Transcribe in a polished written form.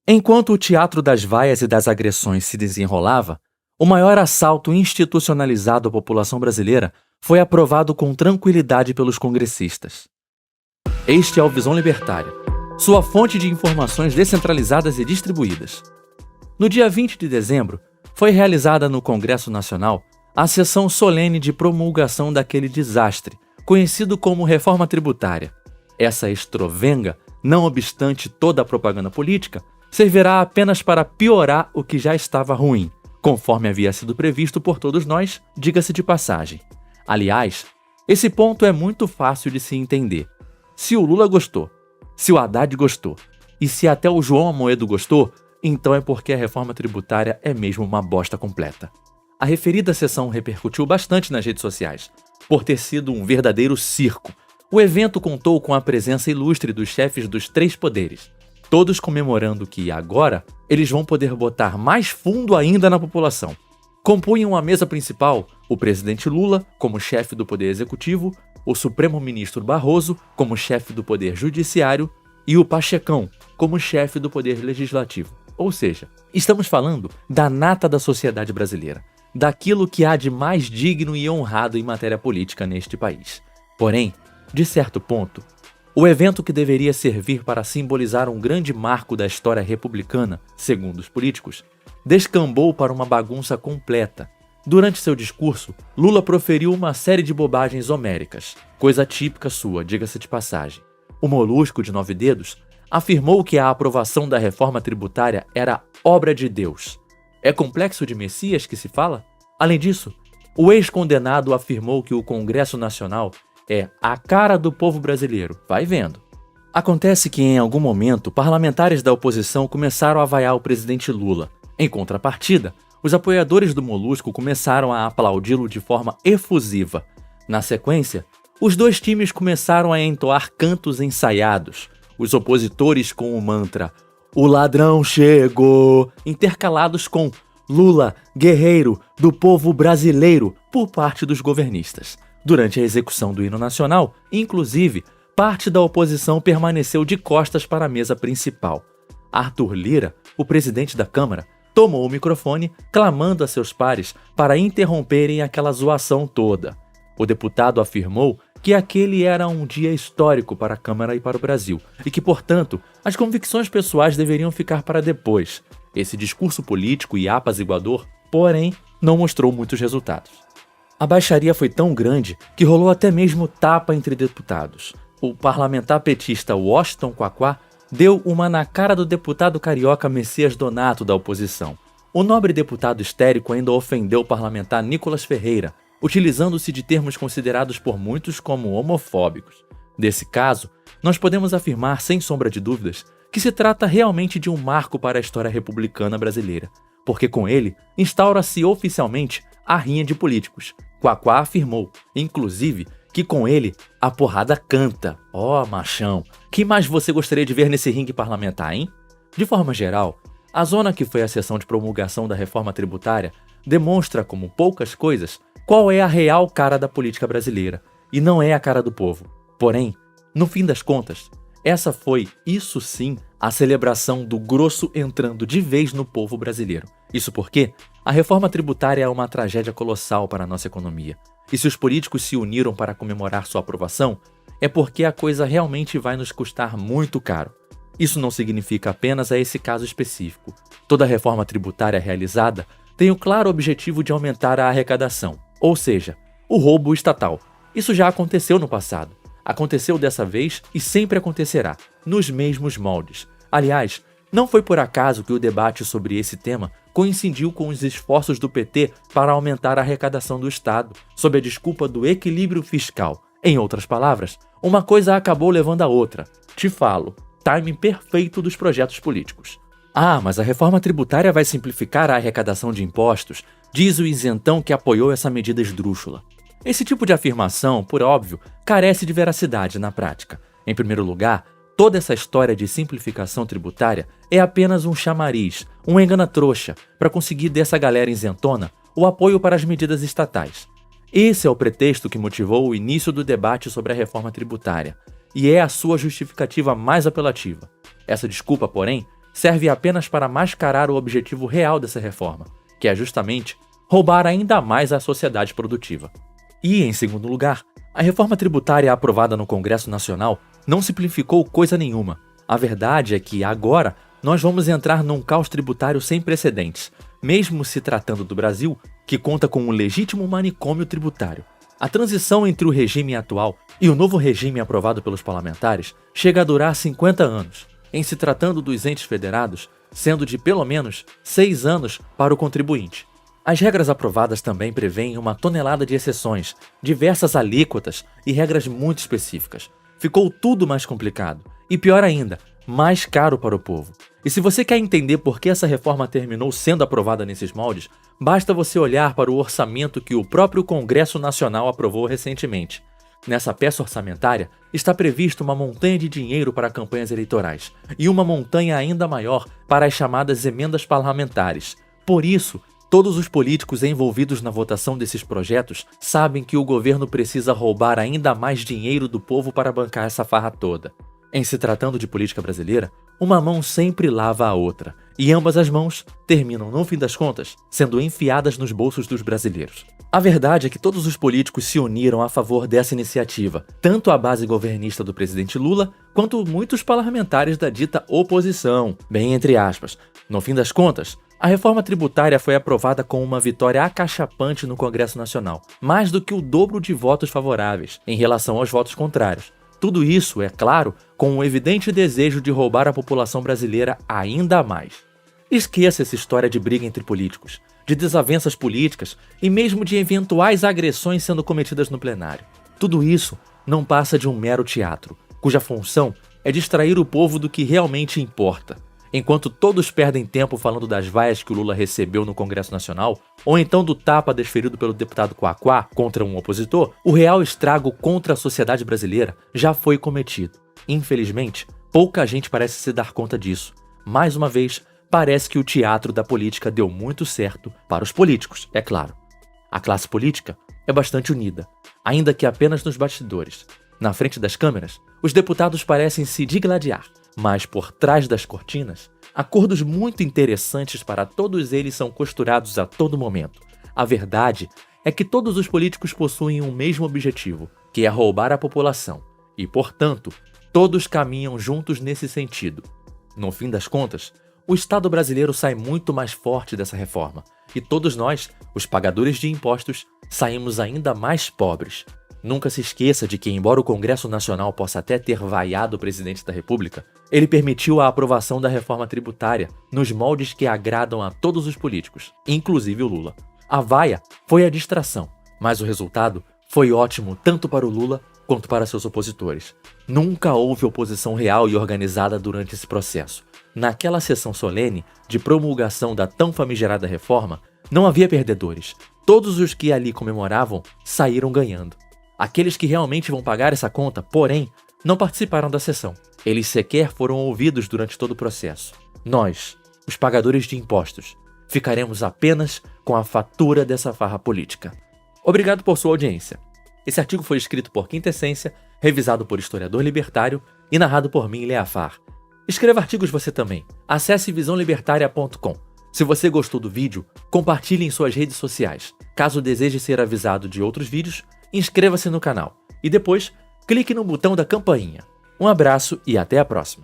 Enquanto o teatro das vaias e das agressões se desenrolava, o maior assalto institucionalizado à população brasileira foi aprovado com tranquilidade pelos congressistas. Este é o Visão Libertária, sua fonte de informações descentralizadas e distribuídas. No dia 20 de dezembro, foi realizada no Congresso Nacional a sessão solene de promulgação daquele desastre, conhecido como reforma tributária. Essa estrovenga, não obstante toda a propaganda política, servirá apenas para piorar o que já estava ruim, conforme havia sido previsto por todos nós, diga-se de passagem. Aliás, esse ponto é muito fácil de se entender. Se o Lula gostou, se o Haddad gostou, e se até o João Amoedo gostou, então é porque a reforma tributária é mesmo uma bosta completa. A referida sessão repercutiu bastante nas redes sociais, por ter sido um verdadeiro circo. O evento contou com a presença ilustre dos chefes dos três poderes, todos comemorando que, agora, eles vão poder botar mais fundo ainda na população. Compunham a mesa principal o presidente Lula, como chefe do Poder Executivo, o Supremo-Ministro Barroso, como chefe do Poder Judiciário, e o Pachecão, como chefe do Poder Legislativo. Ou seja, estamos falando da nata da sociedade brasileira, daquilo que há de mais digno e honrado em matéria política neste país. Porém, de certo ponto, o evento que deveria servir para simbolizar um grande marco da história republicana, segundo os políticos, descambou para uma bagunça completa. Durante seu discurso, Lula proferiu uma série de bobagens homéricas, coisa típica sua, diga-se de passagem. O Molusco de 9 dedos afirmou que a aprovação da reforma tributária era obra de Deus. É complexo de Messias que se fala? Além disso, o ex-condenado afirmou que o Congresso Nacional é a cara do povo brasileiro, vai vendo. Acontece que em algum momento, parlamentares da oposição começaram a vaiar o presidente Lula. Em contrapartida, os apoiadores do Molusco começaram a aplaudi-lo de forma efusiva. Na sequência, os dois times começaram a entoar cantos ensaiados, os opositores com o mantra "O ladrão chegou", intercalados com "Lula, guerreiro do povo brasileiro", por parte dos governistas. Durante a execução do hino nacional, inclusive, parte da oposição permaneceu de costas para a mesa principal. Arthur Lira, o presidente da Câmara, tomou o microfone, clamando a seus pares para interromperem aquela zoação toda. O deputado afirmou que aquele era um dia histórico para a Câmara e para o Brasil, e que, portanto, as convicções pessoais deveriam ficar para depois. Esse discurso político e apaziguador, porém, não mostrou muitos resultados. A baixaria foi tão grande que rolou até mesmo tapa entre deputados. O parlamentar petista Washington Quaquá deu uma na cara do deputado carioca Messias Donato da oposição. O nobre deputado histérico ainda ofendeu o parlamentar Nicolas Ferreira, utilizando-se de termos considerados por muitos como homofóbicos. Nesse caso, nós podemos afirmar sem sombra de dúvidas que se trata realmente de um marco para a história republicana brasileira, porque com ele instaura-se oficialmente a rinha de políticos. Quaquá afirmou, inclusive, que com ele a porrada canta. Ó, machão, que mais você gostaria de ver nesse ringue parlamentar, hein? De forma geral, a zona que foi a sessão de promulgação da reforma tributária demonstra, como poucas coisas, qual é a real cara da política brasileira, e não é a cara do povo. Porém, no fim das contas, essa foi, isso sim, a celebração do grosso entrando de vez no povo brasileiro. Isso porque a reforma tributária é uma tragédia colossal para a nossa economia. E se os políticos se uniram para comemorar sua aprovação, é porque a coisa realmente vai nos custar muito caro. Isso não significa apenas a esse caso específico. Toda reforma tributária realizada tem o claro objetivo de aumentar a arrecadação, ou seja, o roubo estatal. Isso já aconteceu no passado. Aconteceu dessa vez e sempre acontecerá, nos mesmos moldes. Aliás, não foi por acaso que o debate sobre esse tema coincidiu com os esforços do PT para aumentar a arrecadação do Estado, sob a desculpa do equilíbrio fiscal. Em outras palavras, uma coisa acabou levando a outra. Te falo, timing perfeito dos projetos políticos. Ah, mas a reforma tributária vai simplificar a arrecadação de impostos, diz o isentão que apoiou essa medida esdrúxula. Esse tipo de afirmação, por óbvio, carece de veracidade na prática. Em primeiro lugar, toda essa história de simplificação tributária é apenas um chamariz, um engana-trouxa, para conseguir dessa galera isentona o apoio para as medidas estatais. Esse é o pretexto que motivou o início do debate sobre a reforma tributária, e é a sua justificativa mais apelativa. Essa desculpa, porém, serve apenas para mascarar o objetivo real dessa reforma, que é justamente roubar ainda mais a sociedade produtiva. E, em segundo lugar, a reforma tributária aprovada no Congresso Nacional não simplificou coisa nenhuma. A verdade é que, agora, nós vamos entrar num caos tributário sem precedentes, mesmo se tratando do Brasil, que conta com um legítimo manicômio tributário. A transição entre o regime atual e o novo regime aprovado pelos parlamentares chega a durar 50 anos, em se tratando dos entes federados, sendo de pelo menos 6 anos para o contribuinte. As regras aprovadas também prevêem uma tonelada de exceções, diversas alíquotas e regras muito específicas. Ficou tudo mais complicado e, pior ainda, mais caro para o povo. E se você quer entender por que essa reforma terminou sendo aprovada nesses moldes, basta você olhar para o orçamento que o próprio Congresso Nacional aprovou recentemente. Nessa peça orçamentária está previsto uma montanha de dinheiro para campanhas eleitorais e uma montanha ainda maior para as chamadas emendas parlamentares. Por isso, todos os políticos envolvidos na votação desses projetos sabem que o governo precisa roubar ainda mais dinheiro do povo para bancar essa farra toda. Em se tratando de política brasileira, uma mão sempre lava a outra, e ambas as mãos terminam, no fim das contas, sendo enfiadas nos bolsos dos brasileiros. A verdade é que todos os políticos se uniram a favor dessa iniciativa, tanto a base governista do presidente Lula, quanto muitos parlamentares da dita oposição, bem entre aspas. No fim das contas, a reforma tributária foi aprovada com uma vitória acachapante no Congresso Nacional, mais do que o dobro de votos favoráveis em relação aos votos contrários. Tudo isso, é claro, com um evidente desejo de roubar a população brasileira ainda mais. Esqueça essa história de briga entre políticos, de desavenças políticas e mesmo de eventuais agressões sendo cometidas no plenário. Tudo isso não passa de um mero teatro, cuja função é distrair o povo do que realmente importa. Enquanto todos perdem tempo falando das vaias que o Lula recebeu no Congresso Nacional, ou então do tapa desferido pelo deputado Quaquá contra um opositor, o real estrago contra a sociedade brasileira já foi cometido. Infelizmente, pouca gente parece se dar conta disso. Mais uma vez, parece que o teatro da política deu muito certo para os políticos, é claro. A classe política é bastante unida, ainda que apenas nos bastidores. Na frente das câmeras, os deputados parecem se digladiar, mas por trás das cortinas, acordos muito interessantes para todos eles são costurados a todo momento. A verdade é que todos os políticos possuem um mesmo objetivo, que é roubar a população, e, portanto, todos caminham juntos nesse sentido. No fim das contas, o Estado brasileiro sai muito mais forte dessa reforma, e todos nós, os pagadores de impostos, saímos ainda mais pobres. Nunca se esqueça de que, embora o Congresso Nacional possa até ter vaiado o presidente da República, ele permitiu a aprovação da reforma tributária nos moldes que agradam a todos os políticos, inclusive o Lula. A vaia foi a distração, mas o resultado foi ótimo tanto para o Lula quanto para seus opositores. Nunca houve oposição real e organizada durante esse processo. Naquela sessão solene de promulgação da tão famigerada reforma, não havia perdedores. Todos os que ali comemoravam saíram ganhando. Aqueles que realmente vão pagar essa conta, porém, não participaram da sessão. Eles sequer foram ouvidos durante todo o processo. Nós, os pagadores de impostos, ficaremos apenas com a fatura dessa farra política. Obrigado por sua audiência. Esse artigo foi escrito por Quinta Essência, revisado por historiador libertário e narrado por mim, Leafar. Escreva artigos você também. Acesse visãolibertaria.com. Se você gostou do vídeo, compartilhe em suas redes sociais. Caso deseje ser avisado de outros vídeos, inscreva-se no canal e depois clique no botão da campainha. Um abraço e até a próxima!